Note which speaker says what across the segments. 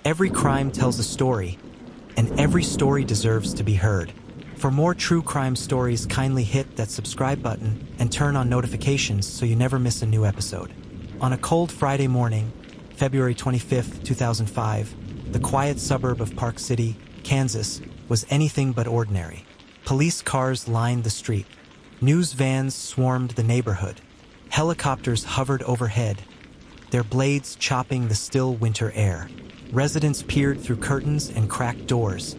Speaker 1: Every crime tells a story, and every story deserves to be heard. For more true crime stories, kindly hit that subscribe button and turn on notifications so you never miss a new episode. On a cold Friday morning, February 25, 2005, the quiet suburb of Park City, Kansas, was anything but ordinary. Police cars lined the street. News vans swarmed the neighborhood. Helicopters hovered overhead, their blades chopping the still winter air. Residents peered through curtains and cracked doors,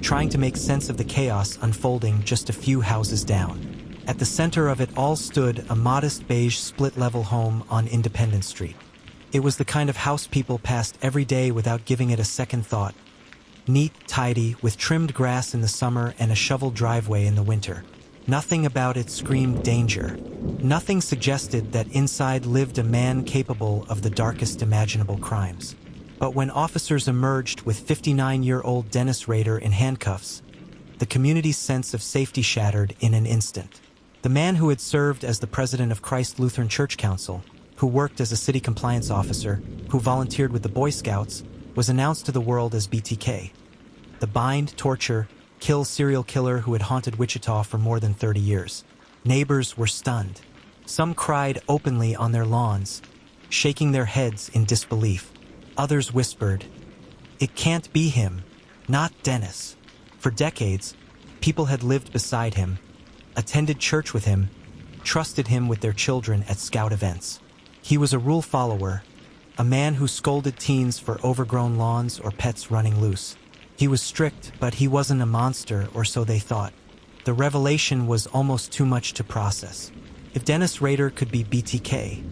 Speaker 1: trying to make sense of the chaos unfolding just a few houses down. At the center of it all stood a modest beige split-level home on Independence Street. It was the kind of house people passed every day without giving it a second thought. Neat, tidy, with trimmed grass in the summer and a shoveled driveway in the winter. Nothing about it screamed danger. Nothing suggested that inside lived a man capable of the darkest imaginable crimes. But when officers emerged with 59-year-old Dennis Rader in handcuffs, the community's sense of safety shattered in an instant. The man who had served as the president of Christ Lutheran Church Council, who worked as a city compliance officer, who volunteered with the Boy Scouts, was announced to the world as BTK, the bind, torture, kill serial killer who had haunted Wichita for more than 30 years. Neighbors were stunned. Some cried openly on their lawns, shaking their heads in disbelief. Others whispered, "It can't be him, not Dennis." For decades, people had lived beside him, attended church with him, trusted him with their children at scout events. He was a rule follower, a man who scolded teens for overgrown lawns or pets running loose. He was strict, but he wasn't a monster, or so they thought. The revelation was almost too much to process. If Dennis Rader could be BTK,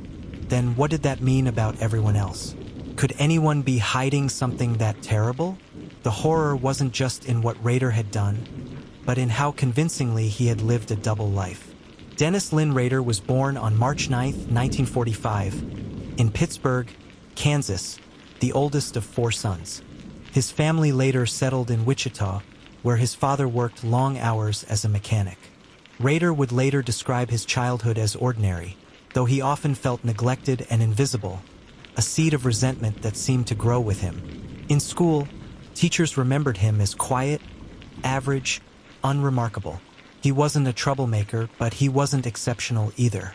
Speaker 1: then what did that mean about everyone else? Could anyone be hiding something that terrible? The horror wasn't just in what Rader had done, but in how convincingly he had lived a double life. Dennis Lynn Rader was born on March 9, 1945, in Pittsburgh, Kansas, the oldest of 4 sons. His family later settled in Wichita, where his father worked long hours as a mechanic. Rader would later describe his childhood as ordinary, though he often felt neglected and invisible, a seed of resentment that seemed to grow with him. In school, teachers remembered him as quiet, average, unremarkable. He wasn't a troublemaker, but he wasn't exceptional either.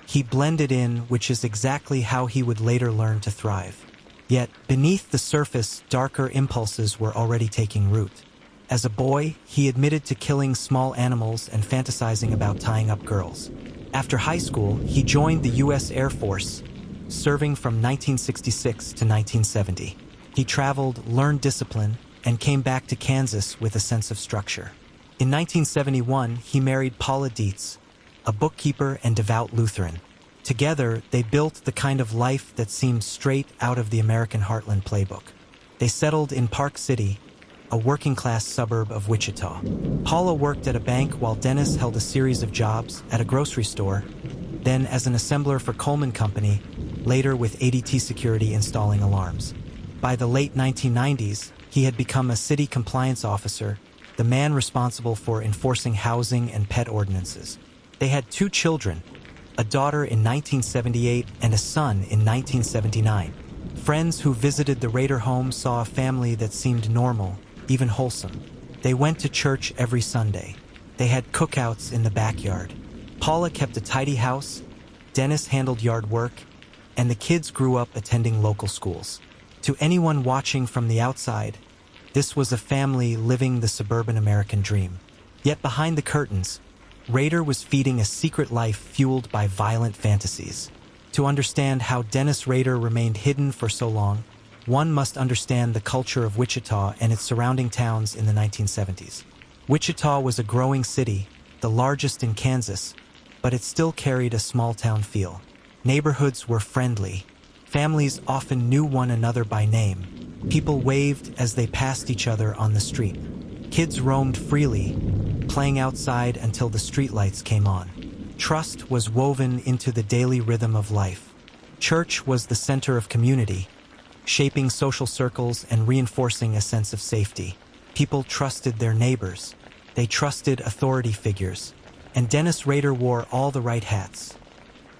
Speaker 1: He blended in, which is exactly how he would later learn to thrive. Yet, beneath the surface, darker impulses were already taking root. As a boy, he admitted to killing small animals and fantasizing about tying up girls. After high school, he joined the U.S. Air Force, serving from 1966 to 1970. He traveled, learned discipline, and came back to Kansas with a sense of structure. In 1971, he married Paula Dietz, a bookkeeper and devout Lutheran. Together, they built the kind of life that seemed straight out of the American Heartland playbook. They settled in Park City, a working-class suburb of Wichita. Paula worked at a bank while Dennis held a series of jobs at a grocery store, then as an assembler for Coleman Company, later with ADT Security installing alarms. By the late 1990s, he had become a city compliance officer, the man responsible for enforcing housing and pet ordinances. They had 2 children, a daughter in 1978 and a son in 1979. Friends who visited the Rader home saw a family that seemed normal, even wholesome. They went to church every Sunday. They had cookouts in the backyard. Paula kept a tidy house, Dennis handled yard work, and the kids grew up attending local schools. To anyone watching from the outside, this was a family living the suburban American dream. Yet behind the curtains, Rader was feeding a secret life fueled by violent fantasies. To understand how Dennis Rader remained hidden for so long, one must understand the culture of Wichita and its surrounding towns in the 1970s. Wichita was a growing city, the largest in Kansas, but it still carried a small-town feel. Neighborhoods were friendly. Families often knew one another by name. People waved as they passed each other on the street. Kids roamed freely, playing outside until the streetlights came on. Trust was woven into the daily rhythm of life. Church was the center of community, shaping social circles and reinforcing a sense of safety. People trusted their neighbors. They trusted authority figures. And Dennis Rader wore all the right hats.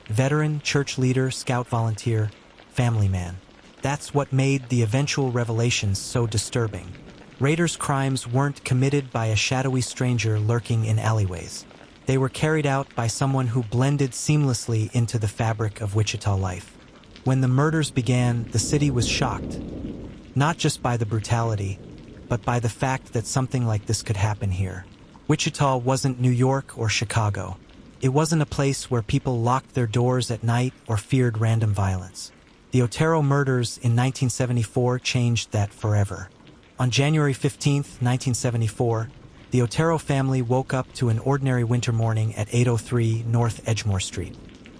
Speaker 1: Veteran, church leader, scout volunteer, family man. That's what made the eventual revelations so disturbing. Rader's crimes weren't committed by a shadowy stranger lurking in alleyways. They were carried out by someone who blended seamlessly into the fabric of Wichita life. When the murders began, the city was shocked, not just by the brutality, but by the fact that something like this could happen here. Wichita wasn't New York or Chicago. It wasn't a place where people locked their doors at night or feared random violence. The Otero murders in 1974 changed that forever. On January 15, 1974, the Otero family woke up to an ordinary winter morning at 803 North Edgemore Street.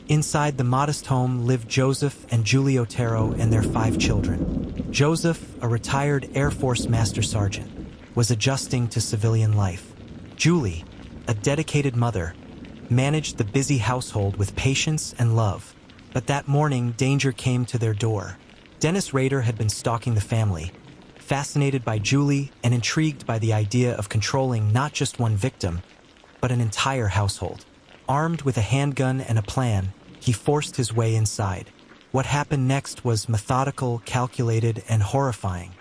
Speaker 1: Inside the modest home lived Joseph and Julie Otero and their 5 children. Joseph, a retired Air Force Master Sergeant, was adjusting to civilian life. Julie, a dedicated mother, managed the busy household with patience and love. But that morning, danger came to their door. Dennis Rader had been stalking the family, fascinated by Julie and intrigued by the idea of controlling not just one victim, but an entire household. Armed with a handgun and a plan, he forced his way inside. What happened next was methodical, calculated, and horrifying.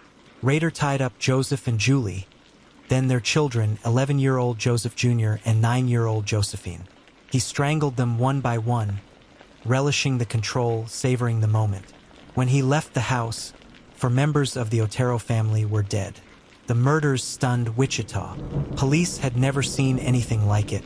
Speaker 1: Rader tied up Joseph and Julie, then their children, 11-year-old Joseph Jr. and 9-year-old Josephine. He strangled them one by one, relishing the control, savoring the moment. When he left the house, 4 members of the Otero family were dead. The murders stunned Wichita. Police had never seen anything like it.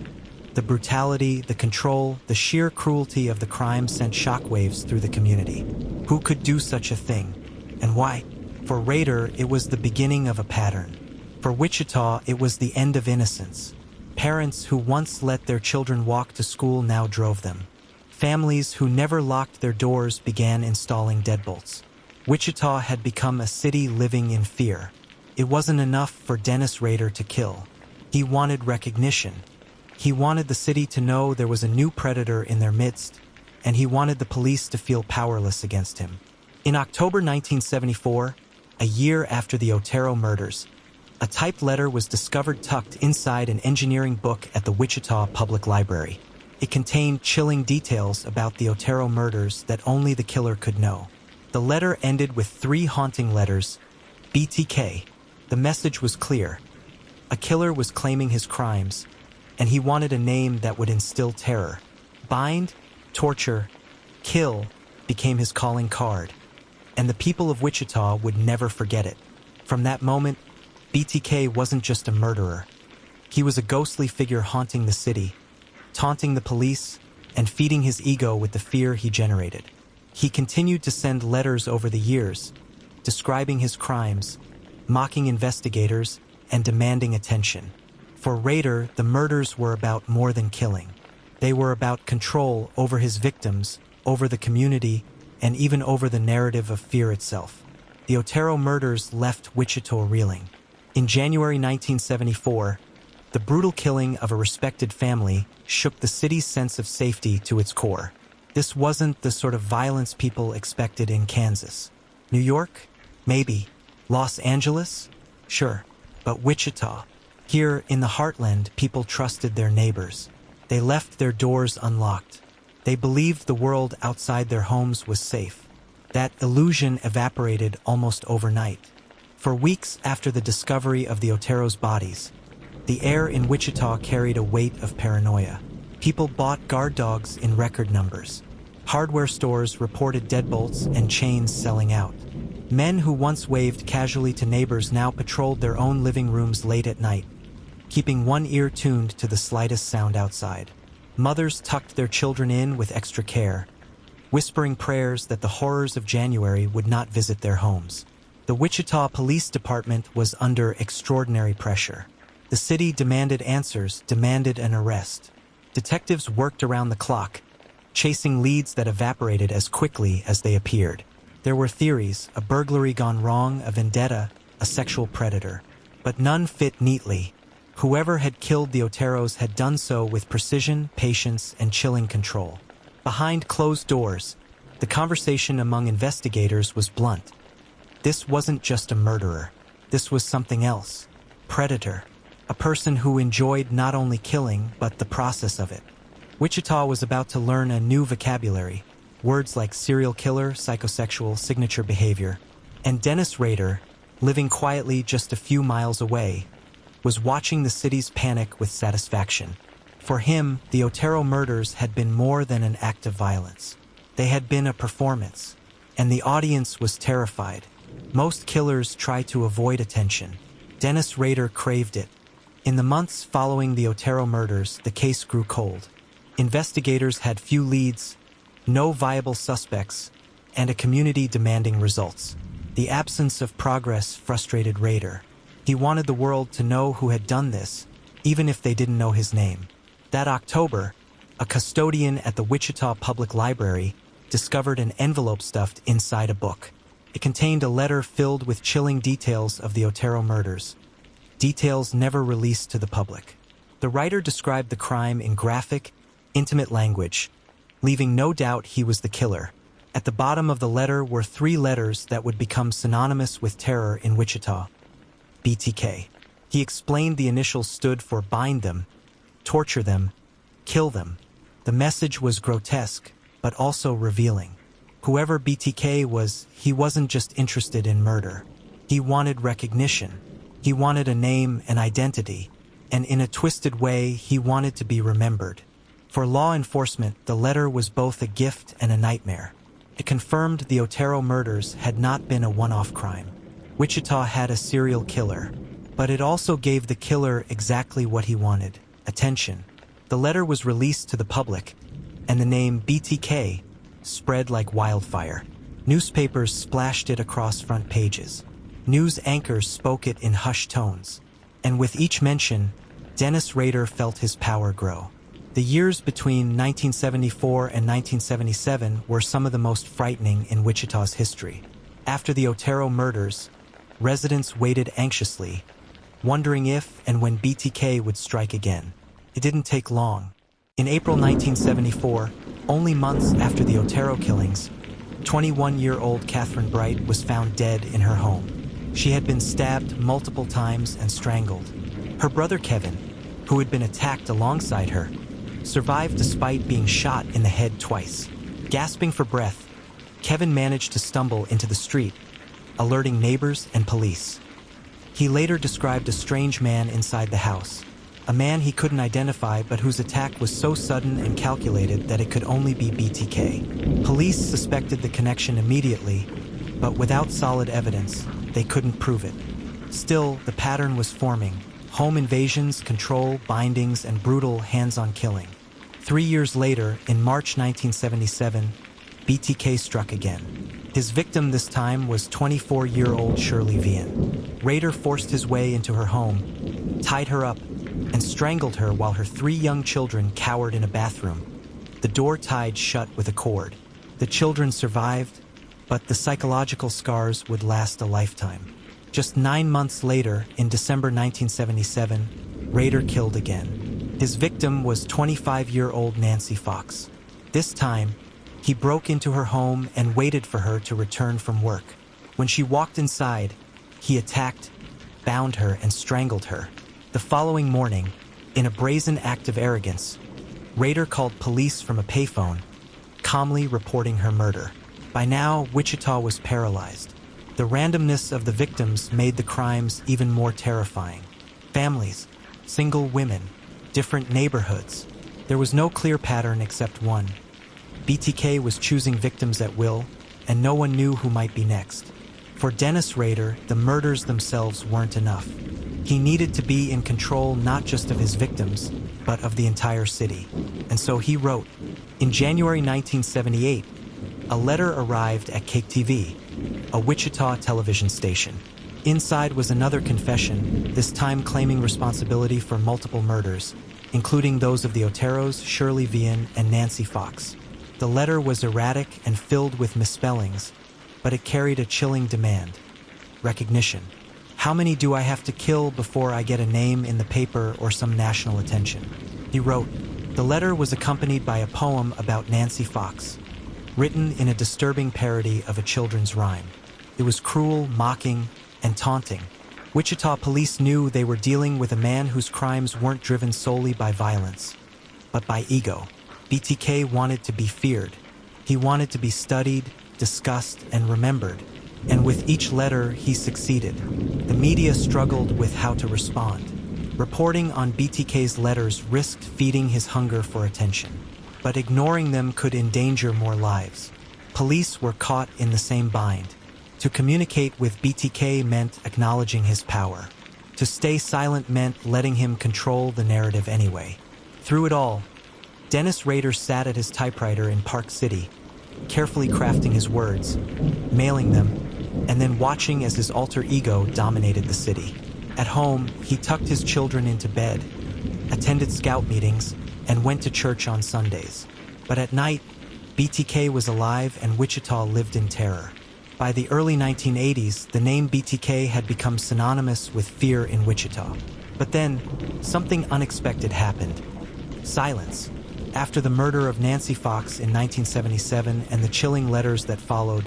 Speaker 1: The brutality, the control, the sheer cruelty of the crime sent shockwaves through the community. Who could do such a thing? And why? For Rader, it was the beginning of a pattern. For Wichita, it was the end of innocence. Parents who once let their children walk to school now drove them. Families who never locked their doors began installing deadbolts. Wichita had become a city living in fear. It wasn't enough for Dennis Rader to kill. He wanted recognition. He wanted the city to know there was a new predator in their midst, and he wanted the police to feel powerless against him. In October 1974, a year after the Otero murders, a typed letter was discovered tucked inside an engineering book at the Wichita Public Library. It contained chilling details about the Otero murders that only the killer could know. The letter ended with 3 haunting letters, BTK. The message was clear. A killer was claiming his crimes, and he wanted a name that would instill terror. Bind, torture, kill became his calling card, and the people of Wichita would never forget it. From that moment, BTK wasn't just a murderer. He was a ghostly figure haunting the city, taunting the police, and feeding his ego with the fear he generated. He continued to send letters over the years, describing his crimes, mocking investigators, and demanding attention. For Rader, the murders were about more than killing. They were about control over his victims, over the community, and even over the narrative of fear itself. The Otero murders left Wichita reeling. In January 1974, the brutal killing of a respected family shook the city's sense of safety to its core. This wasn't the sort of violence people expected in Kansas. New York? Maybe. Los Angeles? Sure. But Wichita. Here, in the heartland, people trusted their neighbors. They left their doors unlocked. They believed the world outside their homes was safe. That illusion evaporated almost overnight. For weeks after the discovery of the Otero's bodies, the air in Wichita carried a weight of paranoia. People bought guard dogs in record numbers. Hardware stores reported deadbolts and chains selling out. Men who once waved casually to neighbors now patrolled their own living rooms late at night, keeping one ear tuned to the slightest sound outside. Mothers tucked their children in with extra care, whispering prayers that the horrors of January would not visit their homes. The Wichita Police Department was under extraordinary pressure. The city demanded answers, demanded an arrest. Detectives worked around the clock, chasing leads that evaporated as quickly as they appeared. There were theories, a burglary gone wrong, a vendetta, a sexual predator. But none fit neatly. Whoever had killed the Oteros had done so with precision, patience, and chilling control. Behind closed doors, the conversation among investigators was blunt. This wasn't just a murderer. This was something else. Predator. A person who enjoyed not only killing, but the process of it. Wichita was about to learn a new vocabulary. words like serial killer, psychosexual, signature behavior. And Dennis Rader, living quietly just a few miles away, was watching the city's panic with satisfaction. For him, the Otero murders had been more than an act of violence. They had been a performance, and the audience was terrified. Most killers try to avoid attention. Dennis Rader craved it. In the months following the Otero murders, the case grew cold. Investigators had few leads, no viable suspects, and a community demanding results. The absence of progress frustrated Rader. He wanted the world to know who had done this, even if they didn't know his name. That October, a custodian at the Wichita Public Library discovered an envelope stuffed inside a book. It contained a letter filled with chilling details of the Otero murders, details never released to the public. The writer described the crime in graphic, intimate language, leaving no doubt he was the killer. At the bottom of the letter were 3 letters that would become synonymous with terror in Wichita: BTK. He explained the initials stood for bind them, torture them, kill them. The message was grotesque, but also revealing. Whoever BTK was, he wasn't just interested in murder. He wanted recognition. He wanted a name and identity, and in a twisted way, he wanted to be remembered. For law enforcement, the letter was both a gift and a nightmare. It confirmed the Otero murders had not been a one-off crime. Wichita had a serial killer, but it also gave the killer exactly what he wanted: attention. The letter was released to the public, and the name BTK spread like wildfire. Newspapers splashed it across front pages. News anchors spoke it in hushed tones. And with each mention, Dennis Rader felt his power grow. The years between 1974 and 1977 were some of the most frightening in Wichita's history. After the Otero murders, residents waited anxiously, wondering if and when BTK would strike again. It didn't take long. In April 1974, only months after the Otero killings, 21-year-old Catherine Bright was found dead in her home. She had been stabbed multiple times and strangled. Her brother Kevin, who had been attacked alongside her, survived despite being shot in the head twice. Gasping for breath, Kevin managed to stumble into the street, alerting neighbors and police. He later described a strange man inside the house, a man he couldn't identify but whose attack was so sudden and calculated that it could only be BTK. Police suspected the connection immediately, but without solid evidence, they couldn't prove it. Still, the pattern was forming: home invasions, control, bindings, and brutal hands-on killing. 3 years later, in March 1977, BTK struck again. His victim this time was 24-year-old Shirley Vian. Rader forced his way into her home, tied her up, and strangled her while her 3 young children cowered in a bathroom, the door tied shut with a cord. The children survived, but the psychological scars would last a lifetime. Just 9 months later, in December 1977, Rader killed again. His victim was 25-year-old Nancy Fox. This time, he broke into her home and waited for her to return from work. When she walked inside, he attacked, bound her, and strangled her. The following morning, in a brazen act of arrogance, Rader called police from a payphone, calmly reporting her murder. By now, Wichita was paralyzed. The randomness of the victims made the crimes even more terrifying. Families, single women, different neighborhoods. There was no clear pattern except one. BTK was choosing victims at will, and no one knew who might be next. For Dennis Rader, the murders themselves weren't enough. He needed to be in control not just of his victims, but of the entire city. And so he wrote. In January 1978, a letter arrived at Cake TV, a Wichita television station. Inside was another confession, this time claiming responsibility for multiple murders, including those of the Oteros, Shirley Vian, and Nancy Fox. The letter was erratic and filled with misspellings, but it carried a chilling demand: recognition. How many do I have to kill before I get a name in the paper or some national attention? He wrote. The letter was accompanied by a poem about Nancy Fox, written in a disturbing parody of a children's rhyme. It was cruel, mocking, and taunting. Wichita police knew they were dealing with a man whose crimes weren't driven solely by violence, but by ego. BTK wanted to be feared. He wanted to be studied, discussed, and remembered, and with each letter he succeeded. The media struggled with how to respond. Reporting on BTK's letters risked feeding his hunger for attention, but ignoring them could endanger more lives. Police were caught in the same bind. To communicate with BTK meant acknowledging his power. To stay silent meant letting him control the narrative anyway. Through it all, Dennis Rader sat at his typewriter in Park City, carefully crafting his words, mailing them, and then watching as his alter ego dominated the city. At home, he tucked his children into bed, attended scout meetings, and went to church on Sundays. But at night, BTK was alive and Wichita lived in terror. By the early 1980s, the name BTK had become synonymous with fear in Wichita. But then, something unexpected happened. Silence. After the murder of Nancy Fox in 1977 and the chilling letters that followed,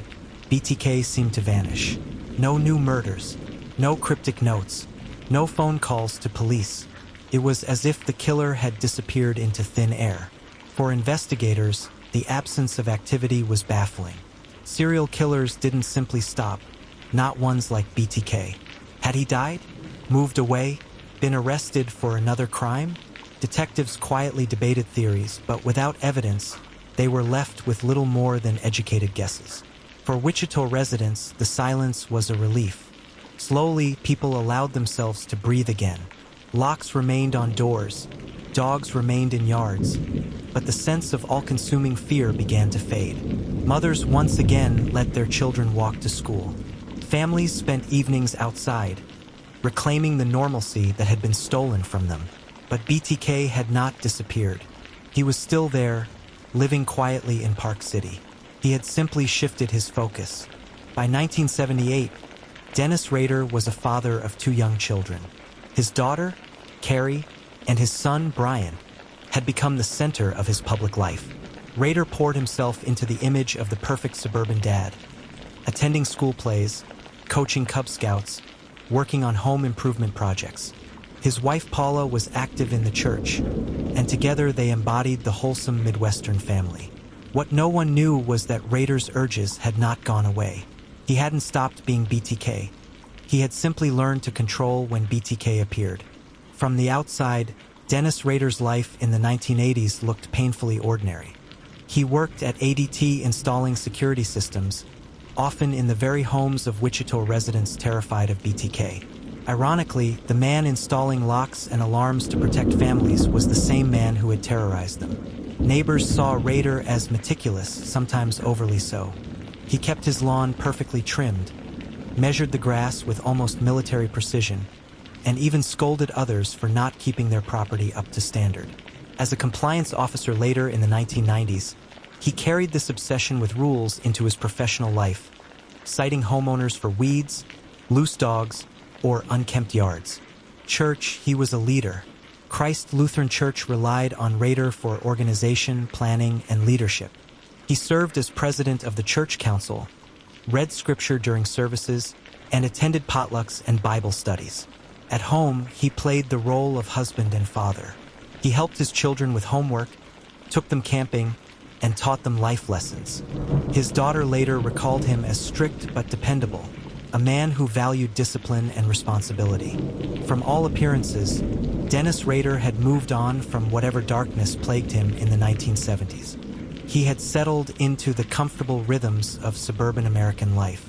Speaker 1: BTK seemed to vanish. No new murders, no cryptic notes, no phone calls to police. It was as if the killer had disappeared into thin air. For investigators, the absence of activity was baffling. Serial killers didn't simply stop, not ones like BTK. Had he died? Moved away? Been arrested for another crime? Detectives quietly debated theories, but without evidence, they were left with little more than educated guesses. For Wichita residents, the silence was a relief. Slowly, people allowed themselves to breathe again. Locks remained on doors, dogs remained in yards, but the sense of all-consuming fear began to fade. Mothers once again let their children walk to school. Families spent evenings outside, reclaiming the normalcy that had been stolen from them. But BTK had not disappeared. He was still there, living quietly in Park City. He had simply shifted his focus. By 1978, Dennis Rader was a father of 2 young children. His daughter, Carrie, and his son, Brian, had become the center of his public life. Rader poured himself into the image of the perfect suburban dad, attending school plays, coaching Cub Scouts, working on home improvement projects. His wife Paula was active in the church, and together they embodied the wholesome Midwestern family. What no one knew was that Rader's urges had not gone away. He hadn't stopped being BTK. He had simply learned to control when BTK appeared. From the outside, Dennis Rader's life in the 1980s looked painfully ordinary. He worked at ADT installing security systems, often in the very homes of Wichita residents terrified of BTK. Ironically, the man installing locks and alarms to protect families was the same man who had terrorized them. Neighbors saw Rader as meticulous, sometimes overly so. He kept his lawn perfectly trimmed, measured the grass with almost military precision, and even scolded others for not keeping their property up to standard. As a compliance officer later in the 1990s, he carried this obsession with rules into his professional life, citing homeowners for weeds, loose dogs, or unkempt yards. Church, he was a leader. Christ Lutheran Church relied on Rader for organization, planning, and leadership. He served as president of the church council, read scripture during services, and attended potlucks and Bible studies. At home, he played the role of husband and father. He helped his children with homework, took them camping, and taught them life lessons. His daughter later recalled him as strict but dependable, a man who valued discipline and responsibility. From all appearances, Dennis Rader had moved on from whatever darkness plagued him in the 1970s. He had settled into the comfortable rhythms of suburban American life.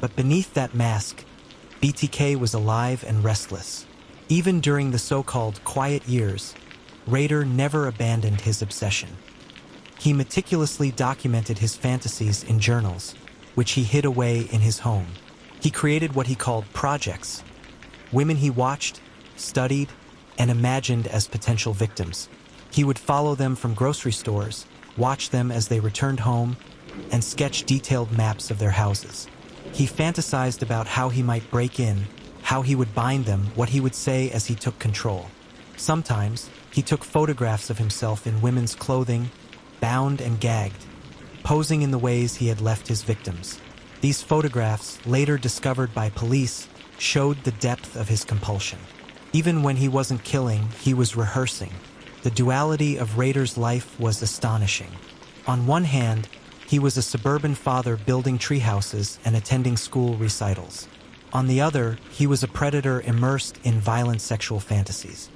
Speaker 1: But beneath that mask, BTK was alive and restless. Even during the so-called quiet years, Rader never abandoned his obsession. He meticulously documented his fantasies in journals, which he hid away in his home. He created what he called projects, women he watched, studied, and imagined as potential victims. He would follow them from grocery stores, watch them as they returned home, and sketch detailed maps of their houses. He fantasized about how he might break in, how he would bind them, what he would say as he took control. Sometimes, he took photographs of himself in women's clothing, bound and gagged, posing in the ways he had left his victims. These photographs, later discovered by police, showed the depth of his compulsion. Even when he wasn't killing, he was rehearsing. The duality of Rader's life was astonishing. On one hand, He was a suburban father building treehouses and attending school recitals. On the other, he was a predator immersed in violent sexual fantasies.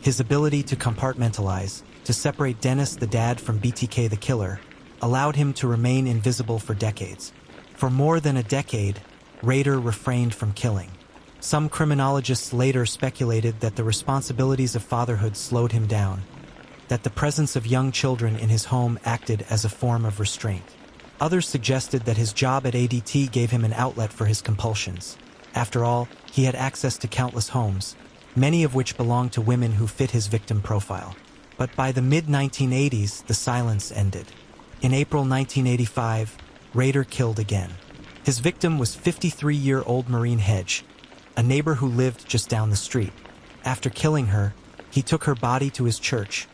Speaker 1: His ability to compartmentalize, to separate Dennis the dad from BTK the killer, allowed him to remain invisible for decades. For more than a decade, Rader refrained from killing. Some criminologists later speculated that the responsibilities of fatherhood slowed him down, that the presence of young children in his home acted as a form of restraint. Others suggested that his job at ADT gave him an outlet for his compulsions. After all, he had access to countless homes, many of which belonged to women who fit his victim profile. But by the mid-1980s, the silence ended. In April 1985, Rader killed again. His victim was 53-year-old Maureen Hedge, a neighbor who lived just down the street. After killing her, he took her body to his church,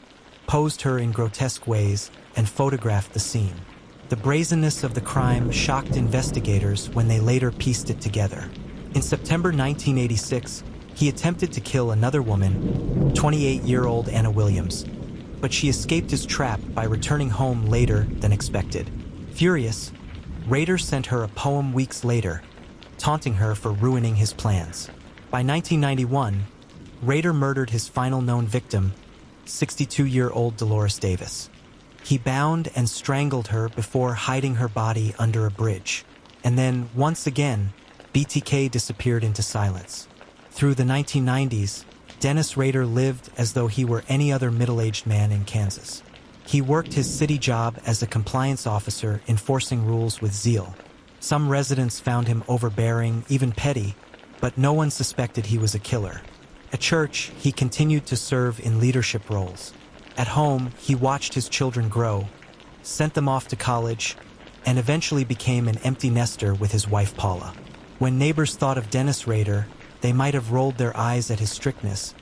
Speaker 1: posed her in grotesque ways, and photographed the scene. The brazenness of the crime shocked investigators when they later pieced it together. In September 1986, he attempted to kill another woman, 28-year-old Anna Williams, but she escaped his trap by returning home later than expected. Furious, Rader sent her a poem weeks later, taunting her for ruining his plans. By 1991, Rader murdered his final known victim, 62-year-old Dolores Davis. He bound and strangled her before hiding her body under a bridge. And then, once again, BTK disappeared into silence. Through the 1990s, Dennis Rader lived as though he were any other middle-aged man in Kansas. He worked his city job as a compliance officer, enforcing rules with zeal. Some residents found him overbearing, even petty, but no one suspected he was a killer. At church, he continued to serve in leadership roles. At home, he watched his children grow, sent them off to college, and eventually became an empty nester with his wife Paula. When neighbors thought of Dennis Rader, they might have rolled their eyes at his strictness,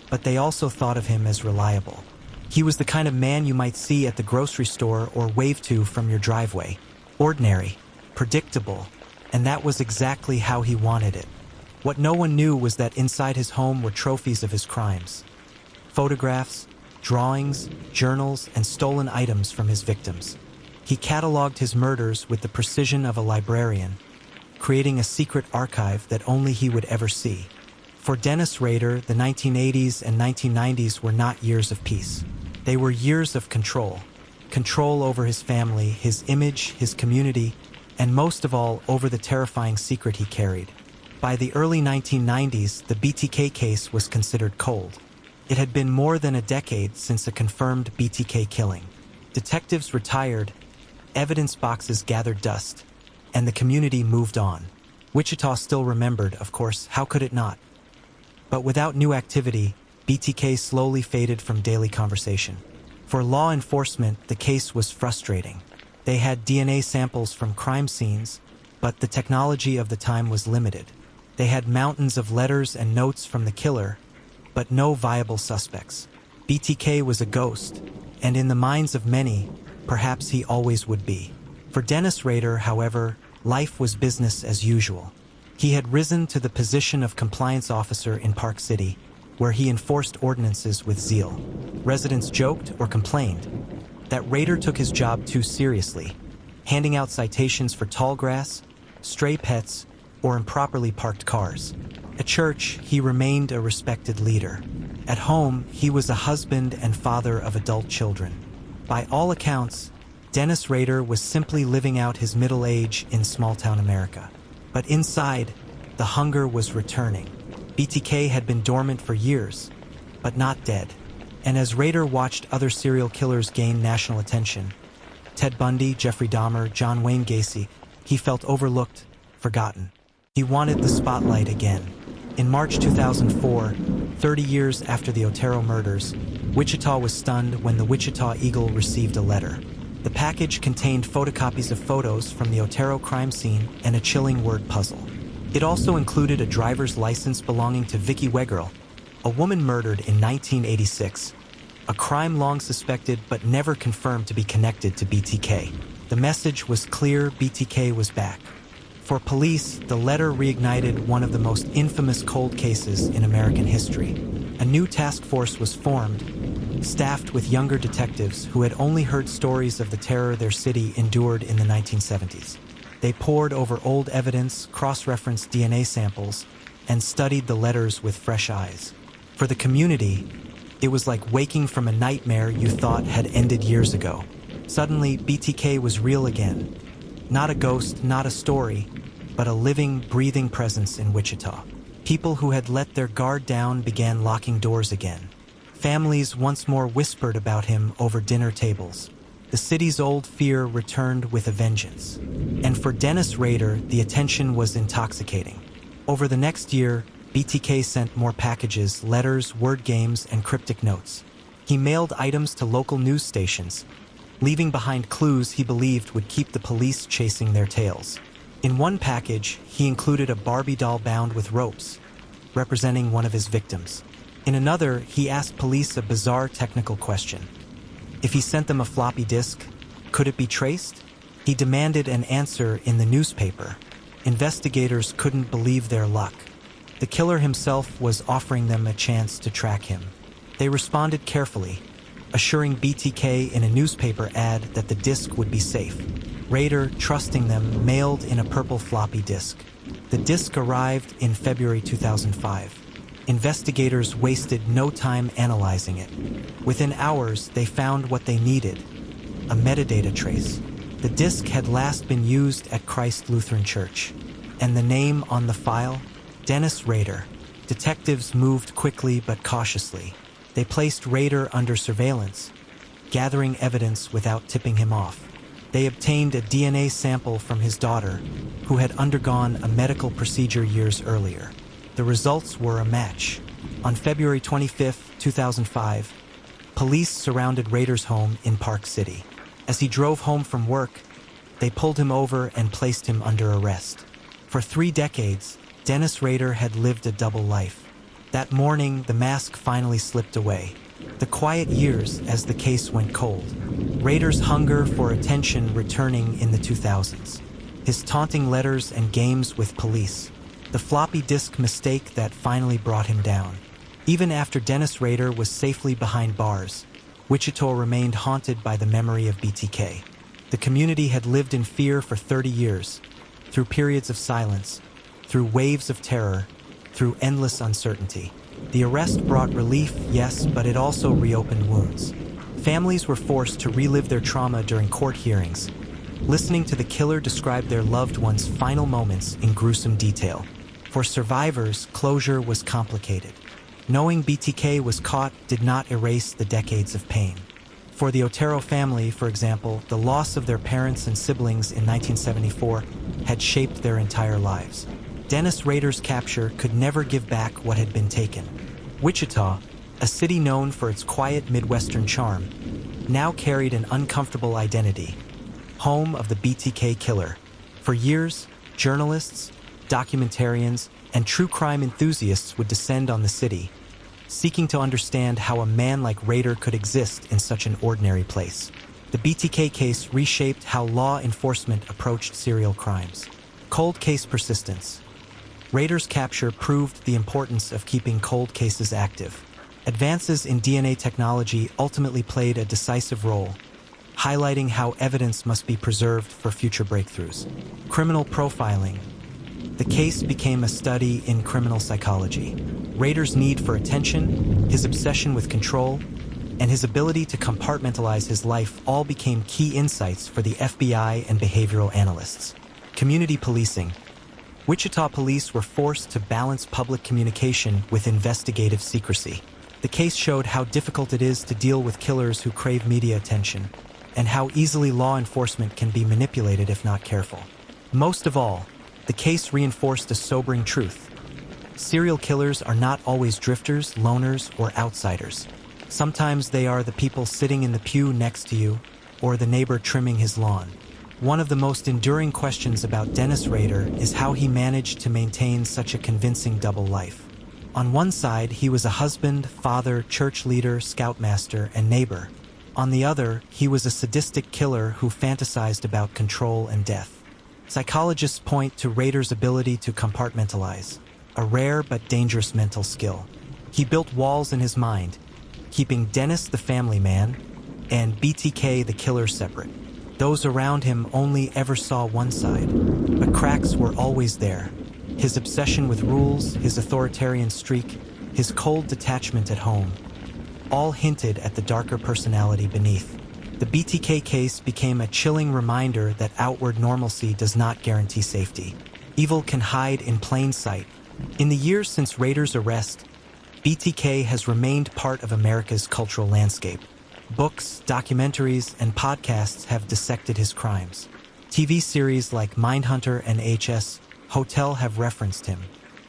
Speaker 1: but they also thought of him as reliable. He was the kind of man you might see at the grocery store or wave to from your driveway. Ordinary, predictable, and that was exactly how he wanted it. What no one knew was that inside his home were trophies of his crimes. Photographs, drawings, journals, and stolen items from his victims. He cataloged his murders with the precision of a librarian, creating a secret archive that only he would ever see. For Dennis Rader, the 1980s and 1990s were not years of peace. They were years of control. Control over his family, his image, his community, and most of all, over the terrifying secret he carried. By the early 1990s, the BTK case was considered cold. It had been more than a decade since a confirmed BTK killing. Detectives retired, evidence boxes gathered dust, and the community moved on. Wichita still remembered, of course, how could it not? But without new activity, BTK slowly faded from daily conversation. For law enforcement, the case was frustrating. They had DNA samples from crime scenes, but the technology of the time was limited. They had mountains of letters and notes from the killer, but no viable suspects. BTK was a ghost, and in the minds of many, perhaps he always would be. For Dennis Rader, however, life was business as usual. He had risen to the position of compliance officer in Park City, where he enforced ordinances with zeal. Residents joked or complained that Rader took his job too seriously, handing out citations for tall grass, stray pets, or improperly parked cars. At church, he remained a respected leader. At home, he was a husband and father of adult children. By all accounts, Dennis Rader was simply living out his middle age in small-town America. But inside, the hunger was returning. BTK had been dormant for years, but not dead. And as Rader watched other serial killers gain national attention, Ted Bundy, Jeffrey Dahmer, John Wayne Gacy, he felt overlooked, forgotten. He wanted the spotlight again. In March 2004, 30 years after the Otero murders, Wichita was stunned when the Wichita Eagle received a letter. The package contained photocopies of photos from the Otero crime scene and a chilling word puzzle. It also included a driver's license belonging to Vicki Wegerle, a woman murdered in 1986, a crime long suspected but never confirmed to be connected to BTK. The message was clear: BTK was back. For police, the letter reignited one of the most infamous cold cases in American history. A new task force was formed, staffed with younger detectives who had only heard stories of the terror their city endured in the 1970s. They pored over old evidence, cross-referenced DNA samples, and studied the letters with fresh eyes. For the community, it was like waking from a nightmare you thought had ended years ago. Suddenly, BTK was real again. Not a ghost, not a story, but a living, breathing presence in Wichita. People who had let their guard down began locking doors again. Families once more whispered about him over dinner tables. The city's old fear returned with a vengeance. And for Dennis Rader, the attention was intoxicating. Over the next year, BTK sent more packages, letters, word games, and cryptic notes. He mailed items to local news stations, leaving behind clues he believed would keep the police chasing their tails. In one package, he included a Barbie doll bound with ropes, representing one of his victims. In another, he asked police a bizarre technical question. If he sent them a floppy disk, could it be traced? He demanded an answer in the newspaper. Investigators couldn't believe their luck. The killer himself was offering them a chance to track him. They responded carefully, assuring BTK in a newspaper ad that the disk would be safe. Rader, trusting them, mailed in a purple floppy disk. The disk arrived in February 2005. Investigators wasted no time analyzing it. Within hours, they found what they needed: a metadata trace. The disk had last been used at Christ Lutheran Church. And the name on the file? Dennis Rader. Detectives moved quickly but cautiously. They placed Rader under surveillance, gathering evidence without tipping him off. They obtained a DNA sample from his daughter, who had undergone a medical procedure years earlier. The results were a match. On February 25, 2005, police surrounded Rader's home in Park City. As he drove home from work, they pulled him over and placed him under arrest. For 3 decades, Dennis Rader had lived a double life. That morning, the mask finally slipped away. The quiet years as the case went cold. Rader's hunger for attention returning in the 2000s. His taunting letters and games with police. The floppy disk mistake that finally brought him down. Even after Dennis Rader was safely behind bars, Wichita remained haunted by the memory of BTK. The community had lived in fear for 30 years, through periods of silence, through waves of terror, through endless uncertainty. The arrest brought relief, yes, but it also reopened wounds. Families were forced to relive their trauma during court hearings, listening to the killer describe their loved one's final moments in gruesome detail. For survivors, closure was complicated. Knowing BTK was caught did not erase the decades of pain. For the Otero family, for example, the loss of their parents and siblings in 1974 had shaped their entire lives. Dennis Rader's capture could never give back what had been taken. Wichita, a city known for its quiet Midwestern charm, now carried an uncomfortable identity: home of the BTK Killer. For years, journalists, documentarians, and true crime enthusiasts would descend on the city, seeking to understand how a man like Rader could exist in such an ordinary place. The BTK case reshaped how law enforcement approached serial crimes. Cold case persistence. Rader's capture proved the importance of keeping cold cases active. Advances in DNA technology ultimately played a decisive role, highlighting how evidence must be preserved for future breakthroughs. Criminal profiling. The case became a study in criminal psychology. Rader's need for attention, his obsession with control, and his ability to compartmentalize his life all became key insights for the FBI and behavioral analysts. Community policing. Wichita police were forced to balance public communication with investigative secrecy. The case showed how difficult it is to deal with killers who crave media attention, and how easily law enforcement can be manipulated if not careful. Most of all, the case reinforced a sobering truth. Serial killers are not always drifters, loners, or outsiders. Sometimes they are the people sitting in the pew next to you, or the neighbor trimming his lawn. One of the most enduring questions about Dennis Rader is how he managed to maintain such a convincing double life. On one side, he was a husband, father, church leader, scoutmaster, and neighbor. On the other, he was a sadistic killer who fantasized about control and death. Psychologists point to Rader's ability to compartmentalize, a rare but dangerous mental skill. He built walls in his mind, keeping Dennis the family man and BTK the killer separate. Those around him only ever saw one side, but cracks were always there. His obsession with rules, his authoritarian streak, his cold detachment at home, all hinted at the darker personality beneath. The BTK case became a chilling reminder that outward normalcy does not guarantee safety. Evil can hide in plain sight. In the years since Rader's arrest, BTK has remained part of America's cultural landscape. Books, documentaries, and podcasts have dissected his crimes. TV series like Mindhunter and HS Hotel have referenced him.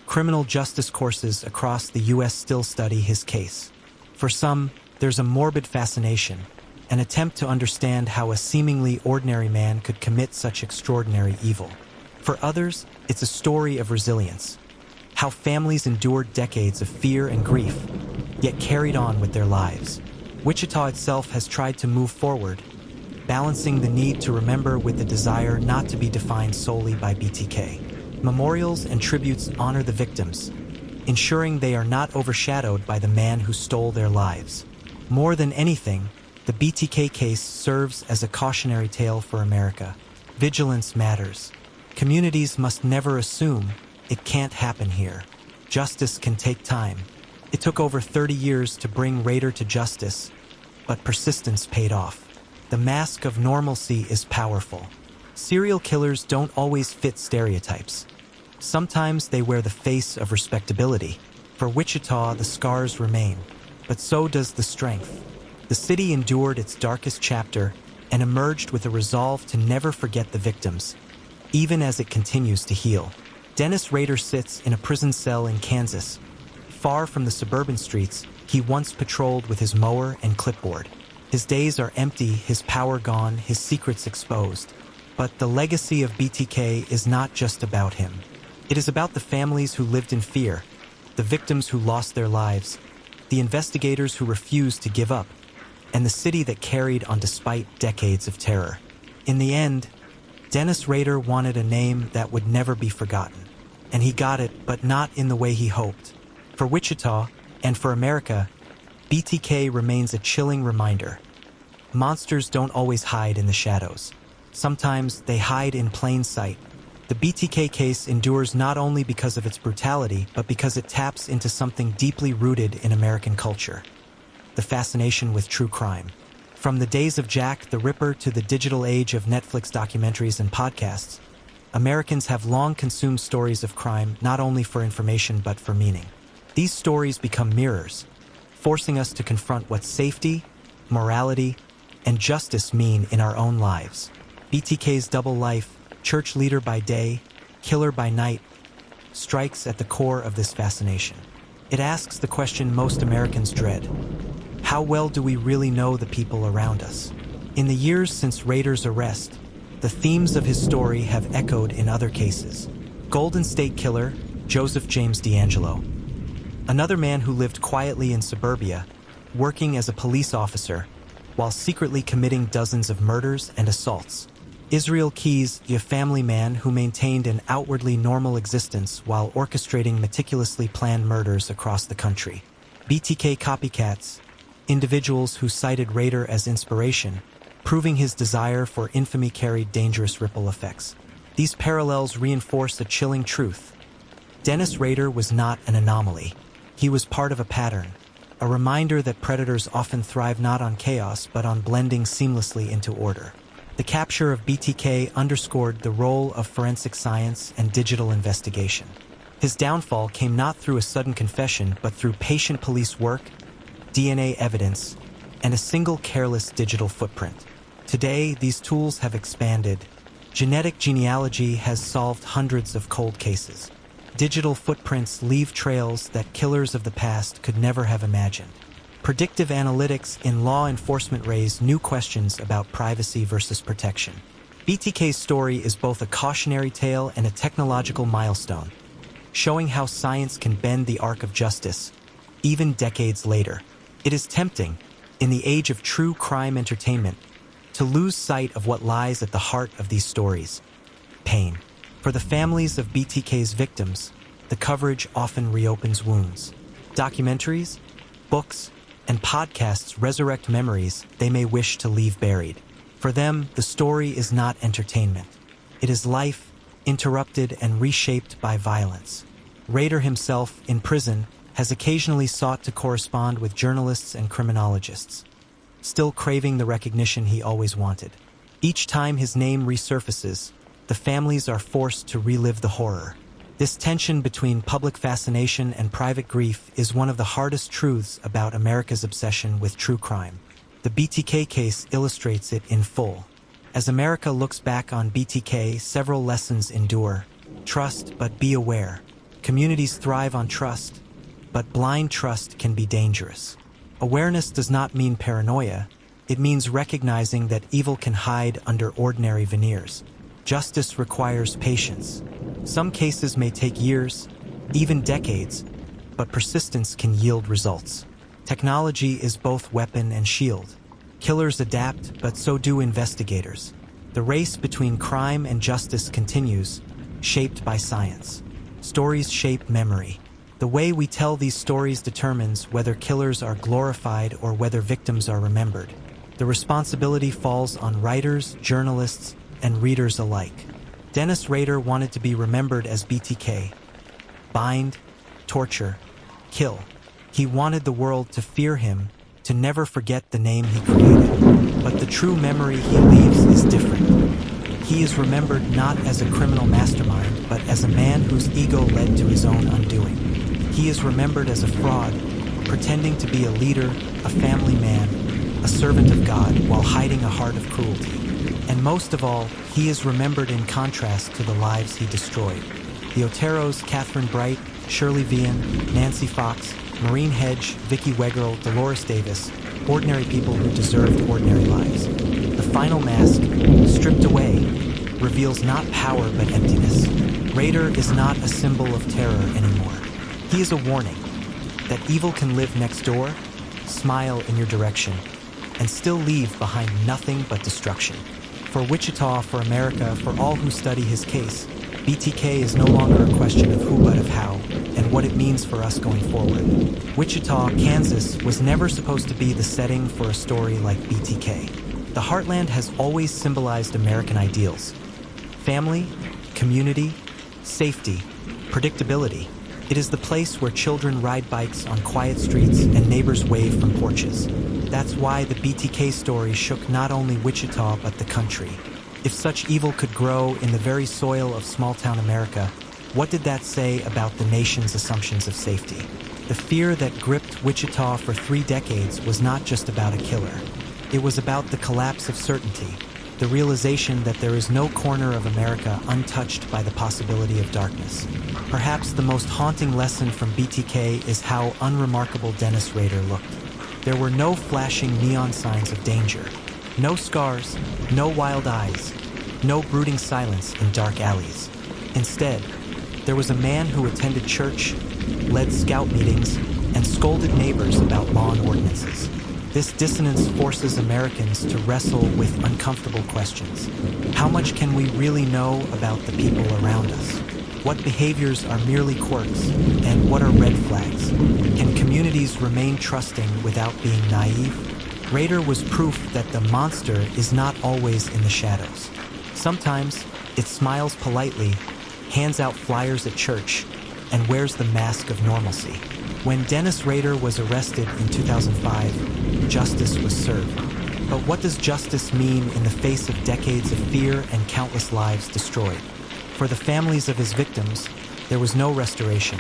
Speaker 1: Criminal justice courses across the U.S. still study his case. For some, there's a morbid fascination, an attempt to understand how a seemingly ordinary man could commit such extraordinary evil. For others, it's a story of resilience, how families endured decades of fear and grief, yet carried on with their lives. Wichita itself has tried to move forward, balancing the need to remember with the desire not to be defined solely by BTK. Memorials and tributes honor the victims, ensuring they are not overshadowed by the man who stole their lives. More than anything, the BTK case serves as a cautionary tale for America. Vigilance matters. Communities must never assume it can't happen here. Justice can take time. It took over 30 years to bring Rader to justice, but persistence paid off. The mask of normalcy is powerful. Serial killers don't always fit stereotypes. Sometimes they wear the face of respectability. For Wichita, the scars remain, but so does the strength. The city endured its darkest chapter and emerged with a resolve to never forget the victims, even as it continues to heal. Dennis Rader sits in a prison cell in Kansas. Far from the suburban streets, he once patrolled with his mower and clipboard. His days are empty, his power gone, his secrets exposed. But the legacy of BTK is not just about him. It is about the families who lived in fear, the victims who lost their lives, the investigators who refused to give up, and the city that carried on despite decades of terror. In the end, Dennis Rader wanted a name that would never be forgotten. And he got it, but not in the way he hoped. For Wichita, and for America, BTK remains a chilling reminder. Monsters don't always hide in the shadows. Sometimes they hide in plain sight. The BTK case endures not only because of its brutality, but because it taps into something deeply rooted in American culture: the fascination with true crime. From the days of Jack the Ripper to the digital age of Netflix documentaries and podcasts, Americans have long consumed stories of crime not only for information but for meaning. These stories become mirrors, forcing us to confront what safety, morality, and justice mean in our own lives. BTK's double life, church leader by day, killer by night, strikes at the core of this fascination. It asks the question most Americans dread: how well do we really know the people around us? In the years since Rader's arrest, the themes of his story have echoed in other cases. Golden State Killer, Joseph James DeAngelo. Another man who lived quietly in suburbia, working as a police officer, while secretly committing dozens of murders and assaults. Israel Keyes, the family man who maintained an outwardly normal existence while orchestrating meticulously planned murders across the country. BTK copycats, individuals who cited Rader as inspiration, proving his desire for infamy carried dangerous ripple effects. These parallels reinforce a chilling truth. Dennis Rader was not an anomaly. He was part of a pattern, a reminder that predators often thrive not on chaos but on blending seamlessly into order. The capture of BTK underscored the role of forensic science and digital investigation. His downfall came not through a sudden confession but through patient police work, DNA evidence, and a single careless digital footprint. Today, these tools have expanded. Genetic genealogy has solved hundreds of cold cases. Digital footprints leave trails that killers of the past could never have imagined. Predictive analytics in law enforcement raise new questions about privacy versus protection. BTK's story is both a cautionary tale and a technological milestone, showing how science can bend the arc of justice, even decades later. It is tempting, in the age of true crime entertainment, to lose sight of what lies at the heart of these stories: pain. For the families of BTK's victims, the coverage often reopens wounds. Documentaries, books, and podcasts resurrect memories they may wish to leave buried. For them, the story is not entertainment. It is life, interrupted and reshaped by violence. Rader himself, in prison, has occasionally sought to correspond with journalists and criminologists, still craving the recognition he always wanted. Each time his name resurfaces, the families are forced to relive the horror. This tension between public fascination and private grief is one of the hardest truths about America's obsession with true crime. The BTK case illustrates it in full. As America looks back on BTK, several lessons endure. Trust, but be aware. Communities thrive on trust, but blind trust can be dangerous. Awareness does not mean paranoia. It means recognizing that evil can hide under ordinary veneers. Justice requires patience. Some cases may take years, even decades, but persistence can yield results. Technology is both weapon and shield. Killers adapt, but so do investigators. The race between crime and justice continues, shaped by science. Stories shape memory. The way we tell these stories determines whether killers are glorified or whether victims are remembered. The responsibility falls on writers, journalists, and readers alike. Dennis Rader wanted to be remembered as BTK. Bind, torture, kill. He wanted the world to fear him, to never forget the name he created. But the true memory he leaves is different. He is remembered not as a criminal mastermind, but as a man whose ego led to his own undoing. He is remembered as a fraud, pretending to be a leader, a family man, a servant of God, while hiding a heart of cruelty. And most of all, he is remembered in contrast to the lives he destroyed. The Oteros, Catherine Bright, Shirley Vian, Nancy Fox, Maureen Hedge, Vicki Weggerl, Dolores Davis, ordinary people who deserved ordinary lives. The final mask, stripped away, reveals not power but emptiness. Rader is not a symbol of terror anymore. He is a warning that evil can live next door, smile in your direction, and still leave behind nothing but destruction. For Wichita, for America, for all who study his case, BTK is no longer a question of who but of how, and what it means for us going forward. Wichita, Kansas was never supposed to be the setting for a story like BTK. The heartland has always symbolized American ideals: family, community, safety, predictability. It is the place where children ride bikes on quiet streets and neighbors wave from porches. That's why the BTK story shook not only Wichita but the country. If such evil could grow in the very soil of small-town America, what did that say about the nation's assumptions of safety? The fear that gripped Wichita for 3 decades was not just about a killer. It was about the collapse of certainty, the realization that there is no corner of America untouched by the possibility of darkness. Perhaps the most haunting lesson from BTK is how unremarkable Dennis Rader looked. There were no flashing neon signs of danger, no scars, no wild eyes, no brooding silence in dark alleys. Instead, there was a man who attended church, led scout meetings, and scolded neighbors about law and ordinances. This dissonance forces Americans to wrestle with uncomfortable questions. How much can we really know about the people around us? What behaviors are merely quirks, and what are red flags? Can communities remain trusting without being naive? Rader was proof that the monster is not always in the shadows. Sometimes it smiles politely, hands out flyers at church, and wears the mask of normalcy. When Dennis Rader was arrested in 2005, justice was served. But what does justice mean in the face of decades of fear and countless lives destroyed? For the families of his victims, there was no restoration,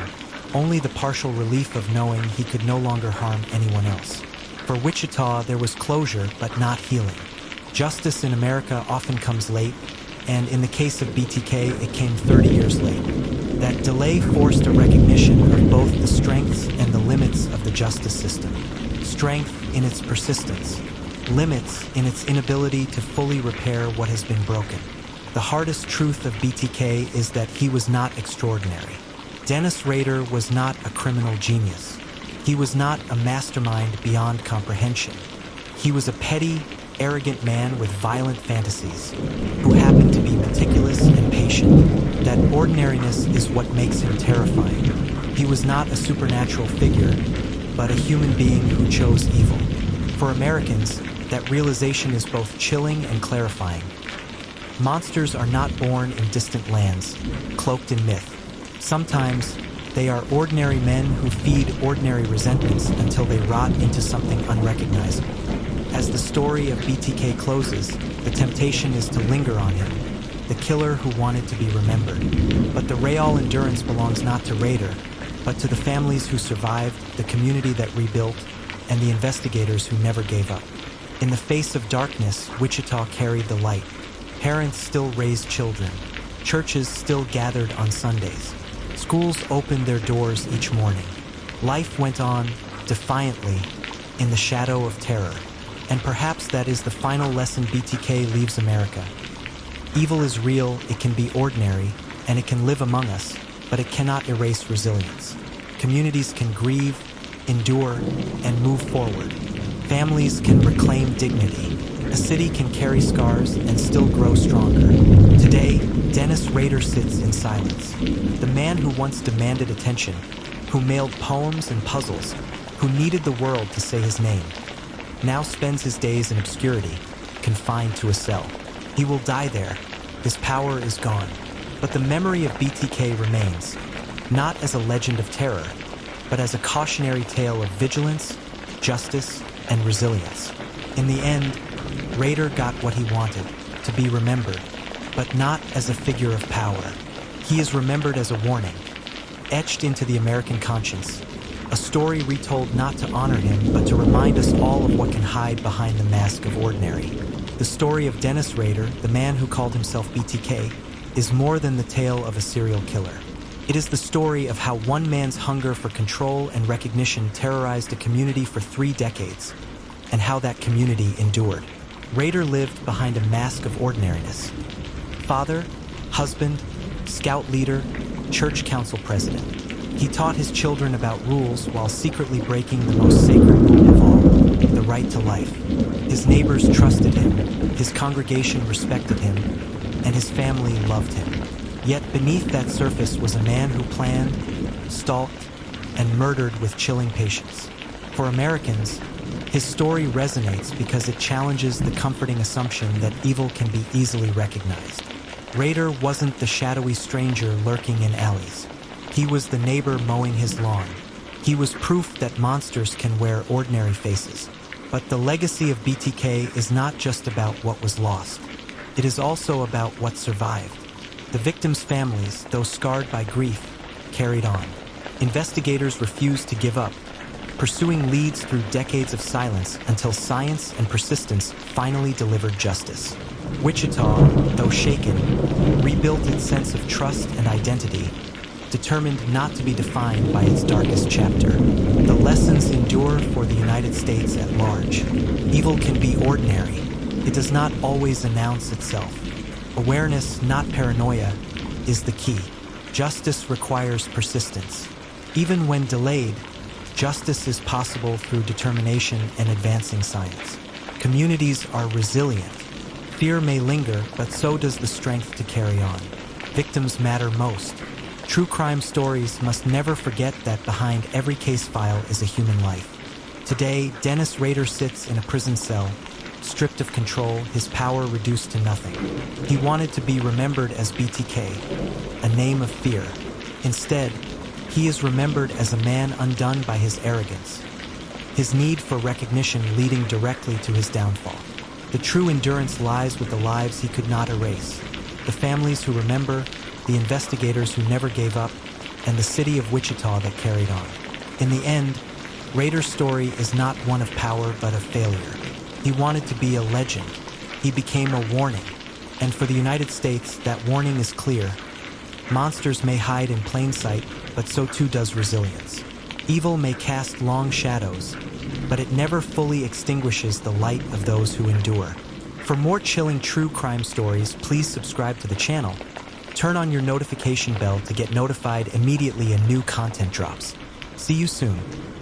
Speaker 1: only the partial relief of knowing he could no longer harm anyone else. For Wichita, there was closure, but not healing. Justice in America often comes late, and in the case of BTK, it came 30 years late. That delay forced a recognition of both the strengths and the limits of the justice system. Strength in its persistence, limits in its inability to fully repair what has been broken. The hardest truth of BTK is that he was not extraordinary. Dennis Rader was not a criminal genius. He was not a mastermind beyond comprehension. He was a petty, arrogant man with violent fantasies, who happened to be meticulous and patient. That ordinariness is what makes him terrifying. He was not a supernatural figure. but a human being who chose evil. For Americans, that realization is both chilling and clarifying. Monsters are not born in distant lands, cloaked in myth. Sometimes, they are ordinary men who feed ordinary resentments until they rot into something unrecognizable. As the story of BTK closes, the temptation is to linger on him, the killer who wanted to be remembered. But the Rader endurance belongs not to Rader, but to the families who survived, the community that rebuilt, and the investigators who never gave up. In the face of darkness, Wichita carried the light. Parents still raised children. Churches still gathered on Sundays. Schools opened their doors each morning. Life went on, defiantly, in the shadow of terror. And perhaps that is the final lesson BTK leaves America. Evil is real, it can be ordinary, and it can live among us, but it cannot erase resilience. Communities can grieve, endure, and move forward. Families can reclaim dignity. A city can carry scars and still grow stronger. Today, Dennis Rader sits in silence. The man who once demanded attention, who mailed poems and puzzles, who needed the world to say his name, now spends his days in obscurity, confined to a cell. He will die there. His power is gone. But the memory of BTK remains, not as a legend of terror, but as a cautionary tale of vigilance, justice, and resilience. In the end, Rader got what he wanted, to be remembered, but not as a figure of power. He is remembered as a warning, etched into the American conscience, a story retold not to honor him, but to remind us all of what can hide behind the mask of ordinary. The story of Dennis Rader, the man who called himself BTK, is more than the tale of a serial killer. It is the story of how one man's hunger for control and recognition terrorized a community for 3 decades, and how that community endured. Rader lived behind a mask of ordinariness. Father, husband, scout leader, church council president. He taught his children about rules while secretly breaking the most sacred rule of all, the right to life. His neighbors trusted him, his congregation respected him, and his family loved him. Yet beneath that surface was a man who planned, stalked, and murdered with chilling patience. For Americans, his story resonates because it challenges the comforting assumption that evil can be easily recognized. Rader wasn't the shadowy stranger lurking in alleys. He was the neighbor mowing his lawn. He was proof that monsters can wear ordinary faces. But the legacy of BTK is not just about what was lost. It is also about what survived. The victims' families, though scarred by grief, carried on. Investigators refused to give up, pursuing leads through decades of silence until science and persistence finally delivered justice. Wichita, though shaken, rebuilt its sense of trust and identity, determined not to be defined by its darkest chapter. The lessons endure for the United States at large. Evil can be ordinary. It does not always announce itself. Awareness, not paranoia, is the key. Justice requires persistence. Even when delayed, justice is possible through determination and advancing science. Communities are resilient. Fear may linger, but so does the strength to carry on. Victims matter most. True crime stories must never forget that behind every case file is a human life. Today, Dennis Rader sits in a prison cell, stripped of control, his power reduced to nothing. He wanted to be remembered as BTK, a name of fear. Instead, he is remembered as a man undone by his arrogance, his need for recognition leading directly to his downfall. The true endurance lies with the lives he could not erase, the families who remember, the investigators who never gave up, and the city of Wichita that carried on. In the end, Rader's story is not one of power but of failure. He wanted to be a legend. He became a warning. And for the United States, that warning is clear. Monsters may hide in plain sight, but so too does resilience. Evil may cast long shadows, but it never fully extinguishes the light of those who endure. For more chilling true crime stories, please subscribe to the channel. Turn on your notification bell to get notified immediately a new content drops. See you soon.